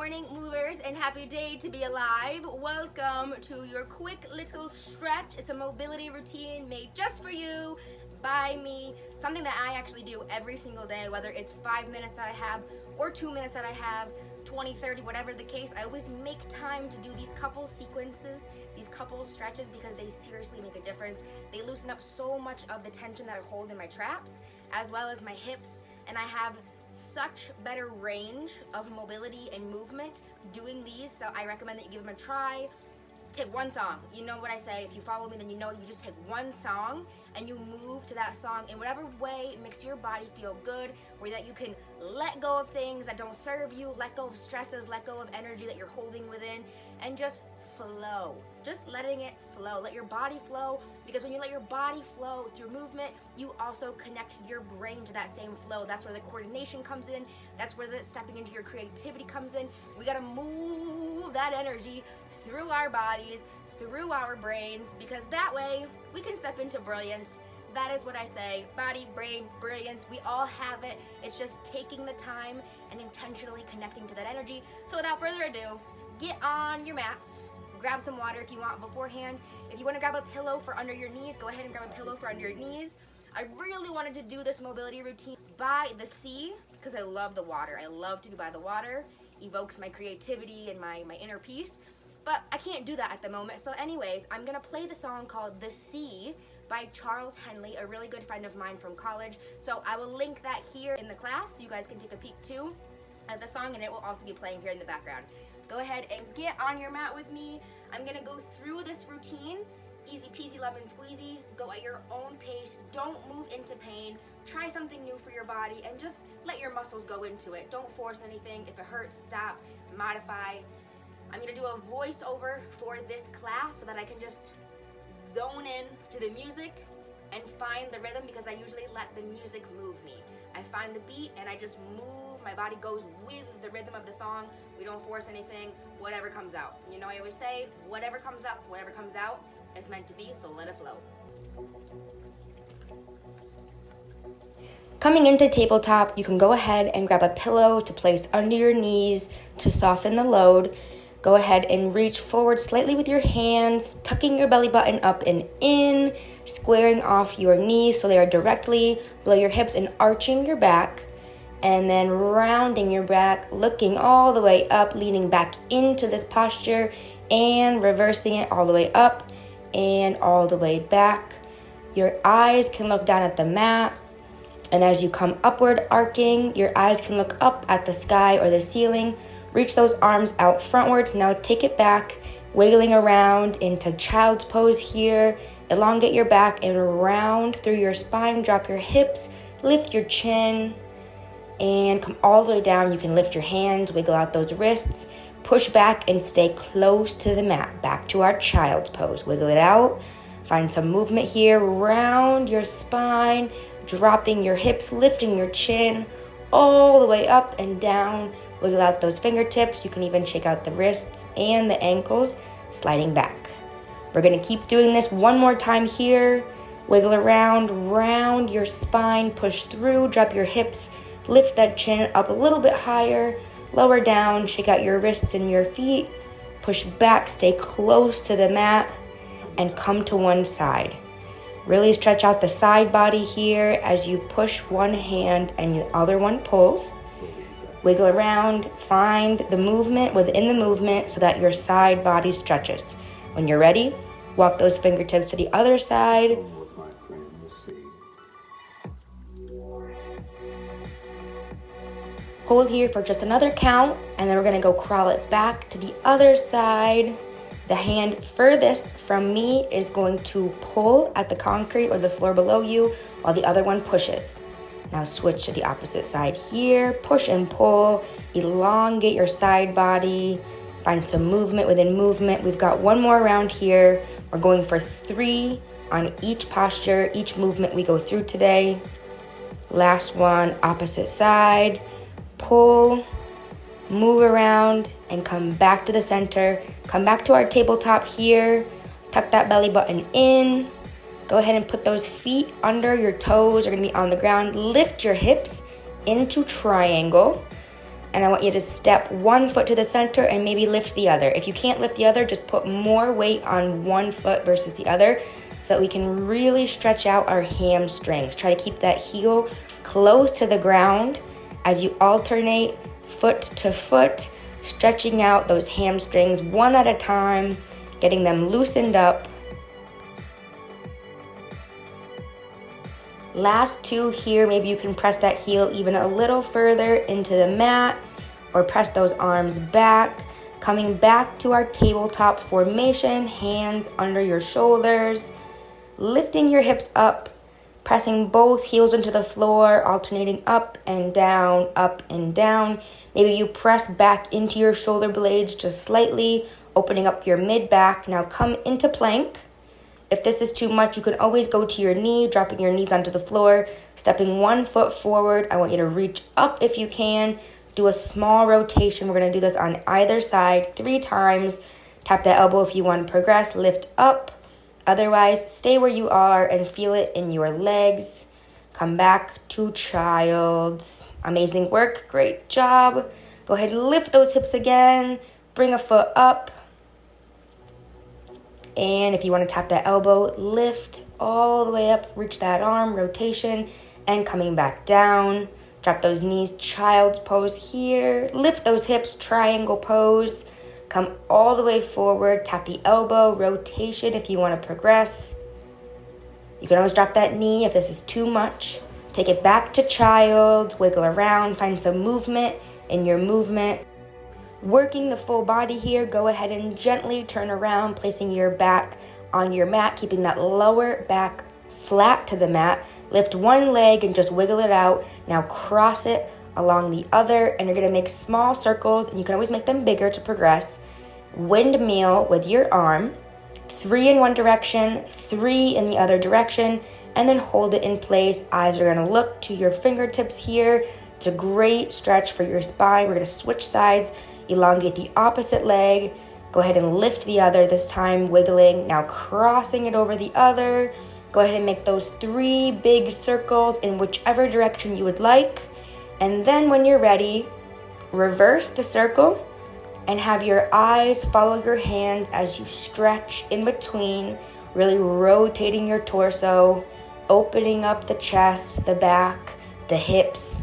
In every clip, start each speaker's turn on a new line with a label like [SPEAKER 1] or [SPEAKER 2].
[SPEAKER 1] morning, movers, and happy day to be alive. Welcome to your quick little stretch. It's a mobility routine made just for you, by me. Something that I actually do every single day, whether it's 5 minutes that I have or 2 minutes that I have, 20, 30, whatever the case. I always make time to do these couple sequences, these couple stretches, because they seriously make a difference. They loosen up so much of the tension that I hold in my traps, as well as my hips, and I have such better range of mobility and movement doing these. So I recommend that you give them a try. Take one song. You know what I say. If you follow me, then you know you just take one song and you move to that song in whatever way makes your body feel good, where that you can let go of things that don't serve you, let go of stresses, let go of energy that you're holding within, and just flow. Just letting it flow. Let your body flow, because when you let your body flow through movement, you also connect your brain to that same flow. That's where the coordination comes in. That's where the stepping into your creativity comes in. We gotta move that energy through our bodies, through our brains, because that way we can step into brilliance. That is what I say. Body, brain, brilliance. We all have it. It's just taking the time and intentionally connecting to that energy. So without further ado, get on your mats. Grab some water if you want beforehand. If you want to grab a pillow for under your knees, go ahead and grab a pillow for under your knees. I really wanted to do this mobility routine by the sea because I love the water. I love to be by the water. Evokes my creativity and my inner peace. But I can't do that at the moment. So anyways, I'm going to play the song called The Sea by Charles Henley, a really good friend of mine from college. So I will link that here in the class so you guys can take a peek too at the song, and it will also be playing here in the background. Go ahead and get on your mat with me. I'm gonna go through this routine, easy peasy lemon squeezy. Go at your own pace. Don't move into pain. Try something new for your body and just let your muscles go into it. Don't force anything. If it hurts, stop, modify. I'm gonna do a voiceover for this class so that I can just zone in to the music and find the rhythm, because I usually let the music move me. I find the beat and I just move. My body goes with the rhythm of the song. We don't force anything. Whatever comes out. You know, I always say, whatever comes up, whatever comes out, it's meant to be, so let it flow. Coming into tabletop, you can go ahead and grab a pillow to place under your knees to soften the load. Go ahead and reach forward slightly with your hands, tucking your belly button up and in, squaring off your knees so they are directly below your hips and arching your back. And then rounding your back, looking all the way up, leaning back into this posture and reversing it all the way up and all the way back. Your eyes can look down at the mat. And as you come upward, arcing, your eyes can look up at the sky or the ceiling. Reach those arms out frontwards. Now take it back, wiggling around into child's pose here. Elongate your back and round through your spine. Drop your hips, lift your chin, and come all the way down. You can lift your hands, wiggle out those wrists, push back and stay close to the mat. Back to our child's pose. Wiggle it out. Find some movement here. Round your spine, dropping your hips, lifting your chin all the way up and down. Wiggle out those fingertips. You can even shake out the wrists and the ankles, sliding back. We're going to keep doing this one more time here. Wiggle around, round your spine, push through, drop your hips, lift that chin up a little bit higher, lower down, shake out your wrists and your feet, push back, stay close to the mat, and come to one side. Really stretch out the side body here as you push one hand and the other one pulls. Wiggle around, find the movement within the movement so that your side body stretches. When you're ready, walk those fingertips to the other side. Hold here for just another count, and then we're gonna go crawl it back to the other side. The hand furthest from me is going to pull at the concrete or the floor below you, while the other one pushes. Now switch to the opposite side here. Push and pull, elongate your side body. Find some movement within movement. We've got one more round here. We're going for 3 on each posture, each movement we go through today. Last one, opposite side. Pull, move around, and come back to the center. Come back to our tabletop here. Tuck that belly button in. Go ahead and put those feet under your toes. Are going to be on the ground. Lift your hips into triangle. and I want you to step one foot to the center and maybe lift the other. If you can't lift the other, just put more weight on one foot versus the other so that we can really stretch out our hamstrings. Try to keep that heel close to the ground as you alternate foot to foot, stretching out those hamstrings one at a time, getting them loosened up. Last two here, maybe you can press that heel even a little further into the mat or press those arms back. Coming back to our tabletop formation, hands under your shoulders, lifting your hips up, pressing both heels into the floor, alternating up and down, up and down. Maybe you press back into your shoulder blades just slightly, opening up your mid-back. Now come into plank. If this is too much, you can always go to your knee, dropping your knees onto the floor, stepping one foot forward. I want you to reach up if you can. Do a small rotation. We're going to do this on either side 3 times. Tap the elbow if you want to progress. Lift up. Otherwise, stay where you are and feel it in your legs. Come back to child's. Amazing work. Great job. Go ahead and lift those hips again. Bring a foot up. And if you want to tap that elbow, lift all the way up, reach that arm, rotation, and coming back down. Drop those knees, child's pose here. Lift those hips, triangle pose. Come all the way forward, tap the elbow, rotation if you want to progress. You can always drop that knee if this is too much. Take it back to child, wiggle around, find some movement in your movement. Working the full body here, go ahead and gently turn around, placing your back on your mat, keeping that lower back flat to the mat. Lift one leg and just wiggle it out. Now cross it along the other, and you're gonna make small circles, and you can always make them bigger to progress. Windmill with your arm, 3 in one direction, 3 in the other direction, and then hold it in place. Eyes are gonna look to your fingertips here. It's a great stretch for your spine. We're gonna switch sides. Elongate the opposite leg. Go ahead and lift the other, this time wiggling. Now crossing it over the other. Go ahead and make those 3 big circles in whichever direction you would like. And then when you're ready, reverse the circle and have your eyes follow your hands as you stretch in between, really rotating your torso, opening up the chest, the back, the hips.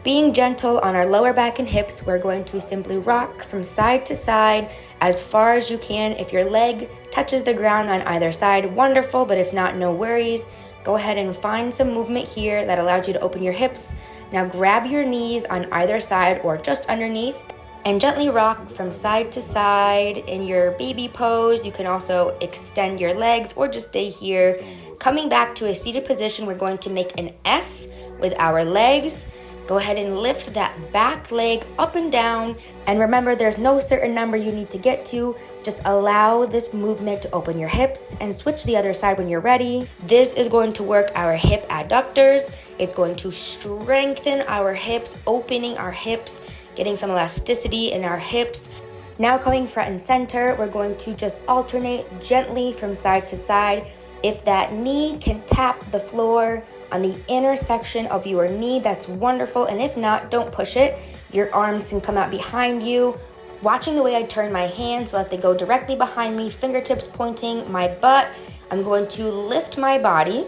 [SPEAKER 1] Being gentle on our lower back and hips, we're going to simply rock from side to side as far as you can. If your leg touches the ground on either side, wonderful, but if not, no worries. Go ahead and find some movement here that allows you to open your hips. Now grab your knees on either side or just underneath and gently rock from side to side in your baby pose. You can also extend your legs or just stay here. Coming back to a seated position, we're going to make an S with our legs. Go ahead and lift that back leg up and down. And remember, there's no certain number you need to get to. Just allow this movement to open your hips and switch the other side when you're ready. This is going to work our hip adductors. It's going to strengthen our hips, opening our hips, getting some elasticity in our hips. Now coming front and center, we're going to just alternate gently from side to side. If that knee can tap the floor on the intersection of your knee, that's wonderful. And if not, don't push it. Your arms can come out behind you. Watching the way I turn my hands so that they go directly behind me, fingertips pointing my butt. I'm going to lift my body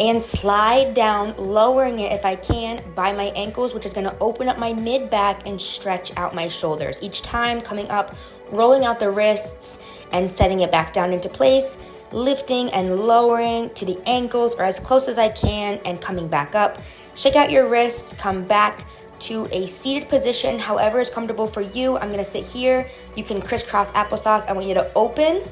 [SPEAKER 1] and slide down, lowering it if I can by my ankles, which is going to open up my mid-back and stretch out my shoulders. Each time coming up, rolling out the wrists and setting it back down into place. Lifting and lowering to the ankles or as close as I can and coming back up. Shake out your wrists, come back to a seated position, however is comfortable for you. I'm gonna sit here. You can crisscross applesauce. I want you to open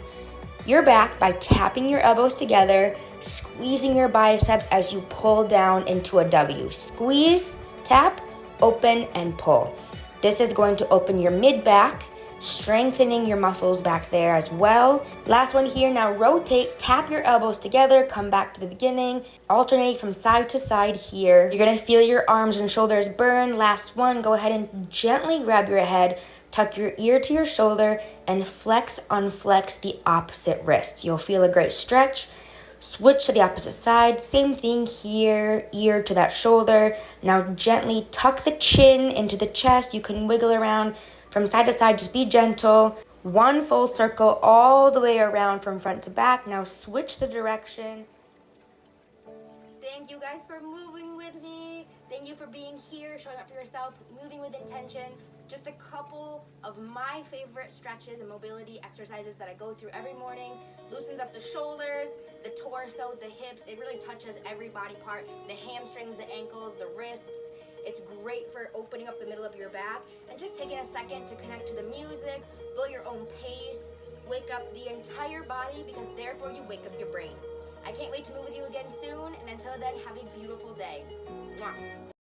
[SPEAKER 1] your back by tapping your elbows together, squeezing your biceps as you pull down into a W. Squeeze, tap, open, and pull. This is going to open your mid-back, strengthening your muscles back there as well. Last one here, now rotate, tap your elbows together, come back to the beginning, alternate from side to side here. You're gonna feel your arms and shoulders burn. Last one, go ahead and gently grab your head, tuck your ear to your shoulder, and flex, unflex the opposite wrist. You'll feel a great stretch.
[SPEAKER 2] Switch to the opposite side. Same thing here, ear to that shoulder. Now gently tuck the chin into the chest. You can wiggle around from side to side. Just be gentle. One full circle all the way around from front to back. Now switch the direction.
[SPEAKER 1] Thank you guys for moving with me. Thank you for being here, showing up for yourself, moving with intention. Just a couple of my favorite stretches and mobility exercises that I go through every morning. Loosens up the shoulders, the torso, the hips. It really touches every body part. The hamstrings, the ankles, the wrists. It's great for opening up the middle of your back and just taking a second to connect to the music, go at your own pace, wake up the entire body because therefore you wake up your brain. I can't wait to move with you again soon, and until then, have a beautiful day. Mwah.